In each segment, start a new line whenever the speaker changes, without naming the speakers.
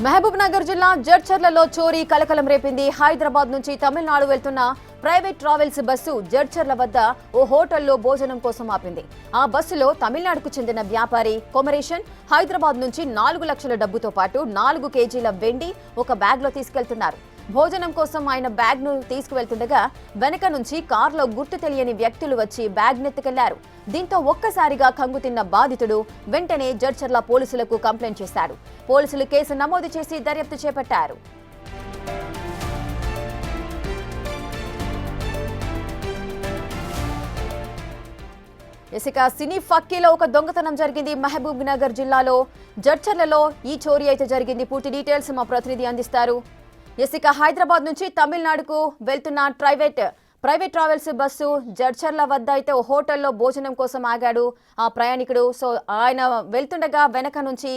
మహబూబ్ నగర్ జిల్లా జడ్చర్లలో చోరీ కలకలం రేపింది. హైదరాబాద్ నుంచి తమిళనాడు వెళ్తున్న ప్రైవేట్ ట్రావెల్స్ బస్సు జడ్చర్ల వద్ద ఓ హోటల్లో భోజనం కోసం ఆపింది. ఆ బస్సులో తమిళనాడుకు చెందిన వ్యాపారి కొమరేషన్ హైదరాబాద్ నుంచి 4 లక్షల డబ్బుతో పాటు 4 కేజీల వెండి ఒక బ్యాగ్ లో తీసుకెళ్తున్నారు. భోజనం కోసం ఆయన బ్యాగ్ ను తీసుకువెళ్తుండగా వెనక నుంచి కారులో గుర్తు తెలియని వ్యక్తులు వచ్చి బ్యాగ్ నెత్తుకెళ్లారు. దీంతో ఒక్కసారిగా కంగుతిన్న బాధితుడు వెంటనే జడ్చర్ల పోలీసులకు కంప్లైంట్ చేశాడు. పోలీసులు కేసు నమోదు చేసి దర్యాప్తు చేపట్టారు. ఇసుక సినీ ఫక్కీలో ఒక దొంగతనం జరిగింది. మహబూబ్ నగర్ జిల్లాలో జడ్చర్లలో ఈ చోరీ అయితే జరిగింది. పూర్తి డీటెయిల్స్ మా ప్రతినిధి అందిస్తారు. ఇసుక హైదరాబాద్ నుంచి తమిళనాడుకు వెళ్తున్న ప్రైవేట్ ట్రావెల్స్ బస్సు జడ్చర్ల వద్ద అయితే ఓ హోటల్లో భోజనం కోసం ఆగాడు ఆ ప్రయాణికుడు. సో ఆయన వెళ్తుండగా వెనక నుంచి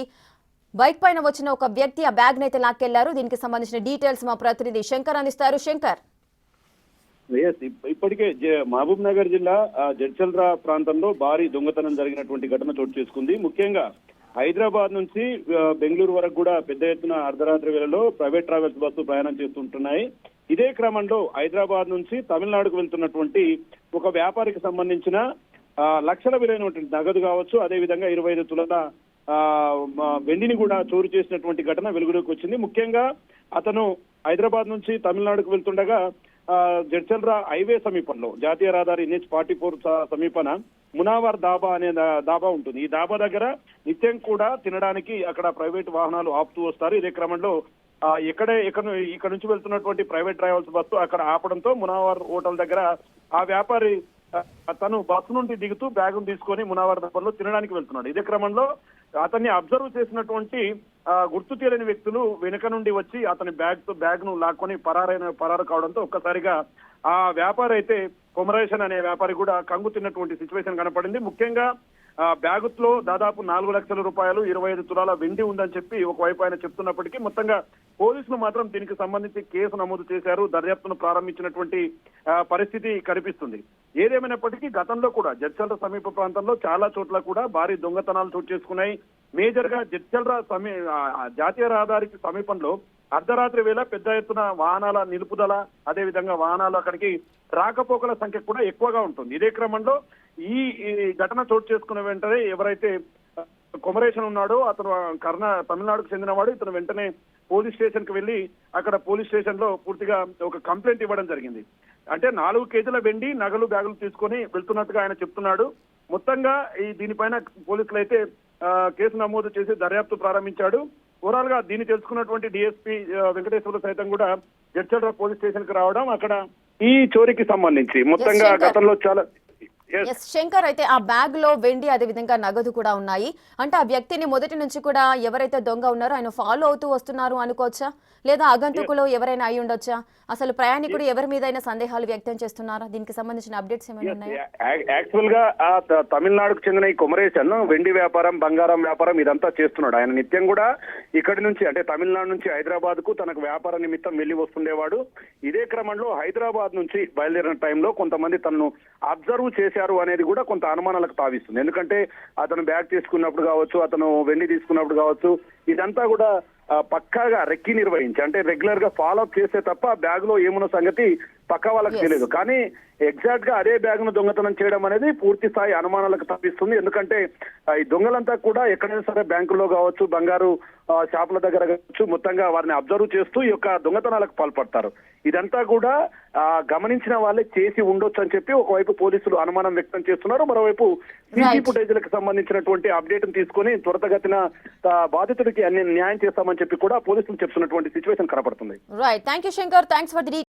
బైక్ పైన వచ్చిన ఒక వ్యక్తి ఆ బ్యాగ్ నైతే లాక్కెళ్లారు. దీనికి సంబంధించిన డీటెయిల్స్ మా ప్రతినిధి శంకర్ అందిస్తారు. శంకర్,
ఇప్పటికే మహబూబ్ నగర్ జిల్లా జడ్చల్రా ప్రాంతంలో భారీ దొంగతనం జరిగినటువంటి ఘటన చోటు చేసుకుంది. ముఖ్యంగా హైదరాబాద్ నుంచి బెంగళూరు వరకు కూడా పెద్ద ఎత్తున అర్ధరాత్రి వేళలో ప్రైవేట్ ట్రావెల్స్ బస్సు ప్రయాణం చేస్తుంటున్నాయి. ఇదే క్రమంలో హైదరాబాద్ నుంచి తమిళనాడుకు వెళ్తున్నటువంటి ఒక వ్యాపారికి సంబంధించిన లక్షల విలువైనటువంటి నగదు కావచ్చు, అదేవిధంగా 25 తులాల వెండిని కూడా చోరు చేసినటువంటి ఘటన వెలుగులోకి వచ్చింది. ముఖ్యంగా అతను హైదరాబాద్ నుంచి తమిళనాడుకు వెళ్తుండగా జడ్చల్రా హైవే సమీపంలో జాతీయ రహదారి NH-44 సమీపన మునావర్ దాబా అనే దాబా ఉంటుంది. ఈ దాబా దగ్గర నిత్యం కూడా తినడానికి అక్కడ ప్రైవేట్ వాహనాలు ఆపుతూ వస్తారు. ఇదే క్రమంలో ఇక్కడ నుంచి వెళ్తున్నటువంటి ప్రైవేట్ ట్రావెల్స్ బస్సు అక్కడ ఆపడంతో మునావర్ హోటల్ దగ్గర ఆ వ్యాపారి తను బస్సు నుండి దిగుతూ బ్యాగును తీసుకొని మునావర్ దాబాలో తినడానికి వెళ్తున్నాడు. ఇదే క్రమంలో అతన్ని అబ్జర్వ్ చేసినటువంటి గుర్తు తెలియని వ్యక్తులు వెనుక నుండి వచ్చి అతని బ్యాగ్ ను లాక్కొని పరారు కావడంతో ఒక్కసారిగా ఆ వ్యాపారి అయితే కొమరేషన్ అనే వ్యాపారి కూడా కంగు తిన్నటువంటి సిచ్యువేషన్ కనపడింది. ముఖ్యంగా బ్యాగులో దాదాపు 4 లక్షల రూపాయలు 25 తులాల వెండి ఉందని చెప్పి ఒకవైపు ఆయన చెప్తున్నప్పటికీ మొత్తంగా పోలీసులు మాత్రం దీనికి సంబంధించి కేసు నమోదు చేశారు. దర్యాప్తును ప్రారంభించినటువంటి పరిస్థితి కనిపిస్తుంది. ఏదేమైనప్పటికీ గతంలో కూడా జడ్చల్ర సమీప ప్రాంతంలో చాలా చోట్ల కూడా భారీ దొంగతనాలు చోటు చేసుకున్నాయి. మేజర్ గా జడ్చల్ర జాతీయ రహదారికి సమీపంలో అర్ధరాత్రి వేళ పెద్ద ఎత్తున వాహనాల నిలుపుదల, అదేవిధంగా వాహనాలు అక్కడికి రాకపోకల సంఖ్య కూడా ఎక్కువగా ఉంటుంది. ఇదే క్రమంలో ఈ ఘటన చోటు చేసుకున్న వెంటనే ఎవరైతే కొమరేషన్ ఉన్నాడో అతను తమిళనాడుకు చెందినవాడు. ఇతను వెంటనే పోలీస్ స్టేషన్ కి వెళ్లి అక్కడ పోలీస్ స్టేషన్ లో పూర్తిగా ఒక కంప్లైంట్ ఇవ్వడం జరిగింది. అంటే 4 కేజీల వెండి నగలు బ్యాగులు తీసుకొని వెళ్తున్నట్టుగా ఆయన చెప్తున్నాడు. మొత్తంగా దీనిపైన పోలీసులు అయితే కేసు నమోదు చేసి దర్యాప్తు ప్రారంభించాడు. ఓవరాల్ గా దీన్ని తెలుసుకున్నటువంటి డిఎస్పీ వెంకటేశ్వర సైతం కూడా జడ్చల్ర పోలీస్ స్టేషన్ కి రావడం అక్కడ ఈ చోరీకి సంబంధించి మొత్తంగా గతంలో చాలా
శంకర్ అయితే ఆ బ్యాగ్ లో వెండి అదే విధంగా నగదు కూడా ఉన్నాయి. అంటే ఆ వ్యక్తిని మొదటి నుంచి కూడా ఎవరైతే దొంగ ఉన్నారో ఆయన ఫాలో అవుతూ వస్తున్నారు అనుకోవచ్చా, లేదా ఆగంతుకులు ఎవరైనా అయి ఉండొచ్చా? అసలు ప్రయాణికుడు ఎవరి మీదైనా సందేహాలు వ్యక్తం చేస్తున్నారా? దీనికి సంబంధించిన అప్డేట్స్ ఏమైనా ఉన్నాయా?
యాక్చువల్ గా తమిళనాడుకు చెందిన ఈ కొమరేషన్ వెండి వ్యాపారం, బంగారం వ్యాపారం ఇదంతా చేస్తున్నాడు. ఆయన నిత్యం కూడా ఇక్కడి నుంచి అంటే తమిళనాడు నుంచి హైదరాబాద్ కు తనకు వ్యాపార నిమిత్తం వెళ్లి వస్తుండేవాడు. ఇదే క్రమంలో హైదరాబాద్ నుంచి బయలుదేరిన టైంలో కొంతమంది తనను అబ్జర్వ్ చేశారు అనేది కూడా కొంత అనుమానాలకు తావిస్తుంది. ఎందుకంటే అతను బ్యాగ్ తీసుకున్నప్పుడు కావచ్చు, అతను వెండి తీసుకున్నప్పుడు కావచ్చు, ఇదంతా కూడా పక్కాగా రెక్కి నిర్వహించి అంటే రెగ్యులర్ గా ఫాలో అప్ చేస్తే తప్ప బ్యాగ్ లో ఏమున్న సంగతి పక్క వాళ్ళకి తెలియదు. కానీ ఎగ్జాక్ట్ గా అదే బ్యాగ్ ను దొంగతనం చేయడం అనేది పూర్తి స్థాయి అనుమానాలకు తప్పిస్తుంది. ఎందుకంటే ఈ దొంగలంతా కూడా ఎక్కడైనా సరే బ్యాంకుల్లో కావచ్చు, బంగారు షాపుల దగ్గర కావచ్చు, మొత్తంగా వారిని అబ్జర్వ్ చేస్తూ ఈ యొక్క దొంగతనాలకు పాల్పడతారు. ఇదంతా కూడా గమనించిన వాళ్ళే చేసి ఉండొచ్చు అని చెప్పి ఒకవైపు పోలీసులు అనుమానం వ్యక్తం చేస్తున్నారు. మరోవైపు సీసీ ఫుటేజ్లకు సంబంధించినటువంటి అప్డేట్ తీసుకొని త్వరితగతిన బాధితుడికి న్యాయం చేస్తామని చెప్పి కూడా పోలీసులు చెప్తున్నటువంటి సిచ్యువేషన్ కనపడుతుంది.
Right, thank you Shankar, thanks for the